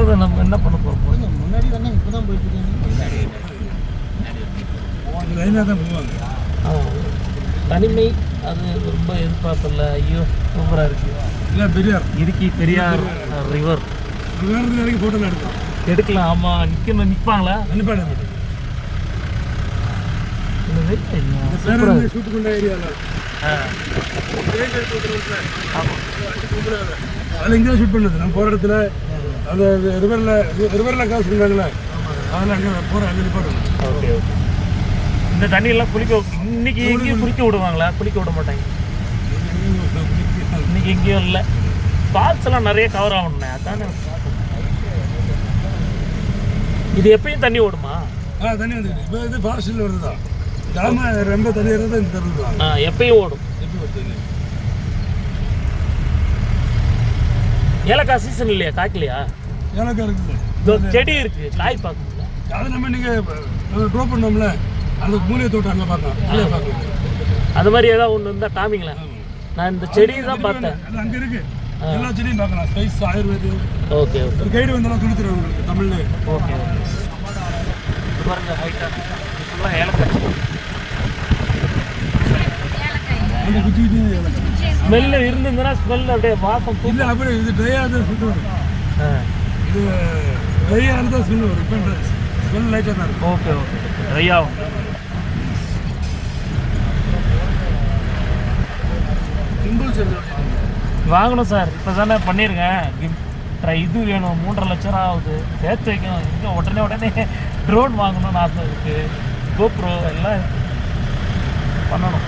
அதை நம்ம என்ன பண்ண போகிறோம்? முன்னாடி தானே இப்போ தான் போயிட்டு இருக்கீங்க. தனிமை அது ரொம்ப எதிர்பார்ப்பில்ல. ஐயோ சூப்பராக இருக்குது. இல்லை பெரியார் இடுக்கி பெரியார் ரிவர் வரைக்கும் ஃபோட்டோ எடுக்கலாம். எடுக்கலாம். ஆமாம், நிற்பாங்களா? ஷூட் பண்ண ஏரியாவில் அதில் இங்கே ஷூட் பண்ணுது. நம்ம போகிற இடத்துல அந்த ரிவரில் காசு இருந்தாங்களே அதில் அங்கே போகிற அங்கே நிற்பாங்க. Okay okay. இந்த தண்ணியெல்லாம் இன்னைக்கு எங்கேயும் குளிக்க விடுவாங்களா? குளிக்க விட மாட்டாங்க இன்னைக்கு எங்கேயும் இல்லை. ஃபால்ஸ் எல்லாம் நிறைய கவர் ஆகணுண்ணே. அதானே இது எப்பயும் தண்ணி ஓடுமா? தண்ணி வந்து இப்போ இது ஃபாரஸ்டில் வருதா கிராம ரொம்ப தண்ணி இருந்தால் இந்த தண்ணி தான் எப்பயும் ஓடும். ஏலக்காய் சீசன் இல்லையா? காய்க்கலையா? ஏலக்காய் இருக்குது, செடி இருக்குது, காய் பார்க்க முடியல. அதை நம்ம நீங்கள் ட்ரோ பண்ணோம்ல அந்த மூலிகை தோட்டம் அங்கே பார்க்கலாம். அது மாதிரி ஏதாவது ஒன்று இருந்தால் காமிங்களேன். நான் இந்த செடி தான் பார்த்தேன். அங்கே இருக்குது, எல்லா செடியும் பார்க்கலாம். ஸ்பைஸ் ஆயுர்வேதம். Okay okay. ஒரு கைடு வந்தாலும் சொல்லி தருவாங்க உங்களுக்கு தமிழ்ல. Okay okay. பாருங்க ஹைட்டாக ஃபுல்லாக ஏலக்காய். அந்த குச்சிக்கிட்டே ஏலக்காய் ஸ்மெல்லு இருந்ததுன்னா ஸ்மெல் அப்படியே வாசம் இல்லை. அப்படியே இது ட்ரையாக தான் ஸ்மெல் வரும். இது ட்ரையாக இருந்தால் ஸ்மெல் வரும். இப்போ ஸ்மெல் லைட்டாக தான் இருக்கும். Okay okay. ட்ரையாகும். சிம்பிள்ஸ் வாங்கணும் சார். இப்போ தானே பண்ணியிருக்கேன். இது வேணும். 3.5 லட்சம் ஆகுது. சேர்த்து வைக்கணும். இங்கே உடனே ட்ரோன் வாங்கணும்னு ஆசை இருக்குது. கோப்ரோ எல்லாம் பண்ணணும்.